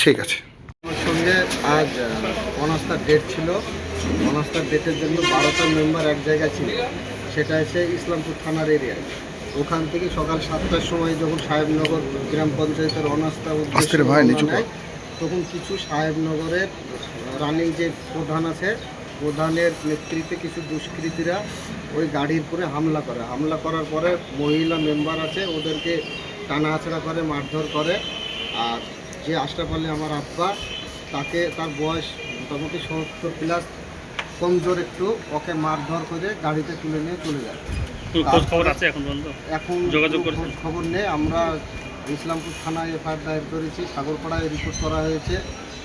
ঠিক আছে। আমার সঙ্গে আজ অনাস্থার ডেট ছিল। অনাস্থার ডেটের জন্য 12টা মেম্বার এক জায়গায় ছিল। সেটা এসে ইসলামপুর থানার এরিয়ায়। ওখান থেকে সকাল 7টার সময় যখন সাহেবনগর গ্রাম পঞ্চায়েতের অনাস্থা উদ্দেশ্যে রওনা নেয়, তখন কিছু সাহেবনগরের রানিং যে প্রধান আছে, প্রধানের নেতৃত্বে কিছু দুষ্কৃতীরা ওই গাড়ির উপরে হামলা করে। হামলা করার পরে মহিলা মেম্বার আছে, ওদেরকে টানা আছড়া করে, মারধর করে। আর যে আশরাফ আলী আমার আব্বা, তাকে তার বয়স মোটামুটি 70+, কমজোর একটু, ওকে মারধর করে গাড়িতে তুলে নিয়ে চলে যায়। এখন খবর নেই। আমরা ইসলামপুর থানায় এফআইআর দায়ের করেছি, সাগরপাড়ায় রিপোর্ট করা হয়েছে,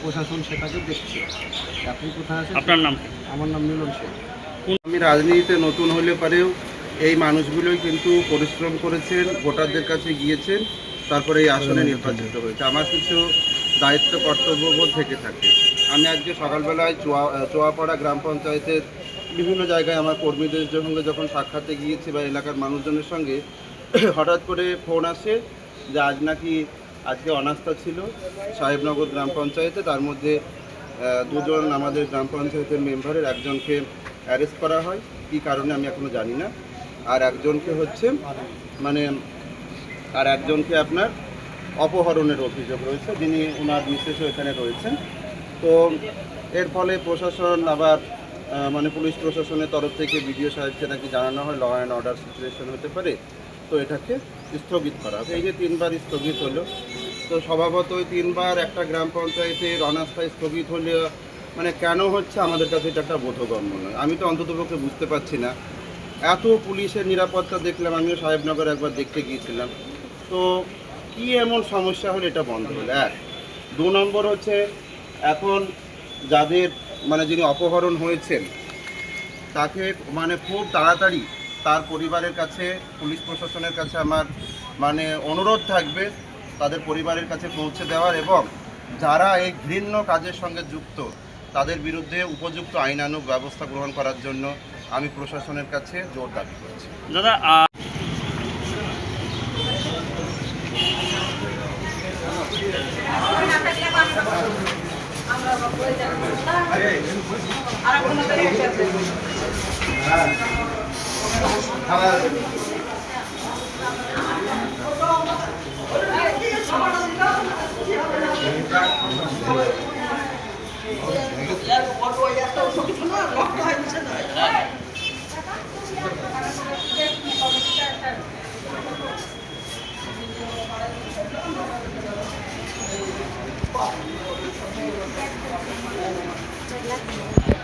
প্রশাসন সেটাকে দেখছে। এখন কোথায় আছে? আপনার নাম? আমার নাম মিলন শেখ। আমি রাজনীতিতে নতুন হলে পরেও এই মানুষগুলোই কিন্তু পরিশ্রম করেছেন, ভোটারদের কাছে গিয়েছেন, তারপরে এই আসনে নির্বাচিত হয়েছে। আমার কিছু দায়িত্ব কর্তব্যবোধ থেকে থাকে। আমি আজকে সকালবেলায় চোয়াপাড়া গ্রাম পঞ্চায়েতের বিভিন্ন জায়গায় আমার কর্মীদের সঙ্গে যখন সাক্ষাতে গিয়েছি বা এলাকার মানুষজনের সঙ্গে, হঠাৎ করে ফোন আসে যে আজকে অনাস্থা ছিল সাহেবনগর গ্রাম পঞ্চায়েতে। তার মধ্যে দুজন আমাদের গ্রাম পঞ্চায়েতের মেম্বারের একজনকে অ্যারেস্ট করা হয়, কী কারণে আমি এখনও জানি না। আর একজনকে আপনার অপহরণের অভিযোগ রয়েছে, যিনি ওনার মিসেসও এখানে রয়েছেন। তো এর ফলে প্রশাসন আবার পুলিশ প্রশাসনের তরফ থেকে বিডিও সাহেবকে নাকি জানানো হয় ল অ্যান্ড অর্ডার সিচুয়েশন হতে পারে, তো এটাকে স্থগিত করা হবে। এই যে 3বার স্থগিত হলো, তো স্বভাবতই 3বার একটা গ্রাম পঞ্চায়েতের অনাস্থায় স্থগিত হলে কেন হচ্ছে আমাদের কাছে এটা একটা বোধগম্য নয়। আমি তো অন্ততপক্ষে বুঝতে পারছি না। এত পুলিশের নিরাপত্তা দেখলাম, আমিও সাহেবনগর একবার দেখতে গিয়েছিলাম, তো কি এমন সমস্যা হলে এটা বন্ধ হলো? 1, 2 নম্বর হচ্ছে এখন যাদের যিনি অপহরণ হয়েছেন তাকে খুব তাড়াতাড়ি তার পরিবারের কাছে, পুলিশ প্রশাসনের কাছে আমার অনুরোধ থাকবে তাদের পরিবারের কাছে পৌঁছে দেওয়ার, এবং যারা এই ঘৃণ্য কাজের সঙ্গে যুক্ত তাদের বিরুদ্ধে উপযুক্ত আইনানুগ ব্যবস্থা গ্রহণ করার জন্য আমি প্রশাসনের কাছে জোর দাবি করছি। দাদা, Gracias.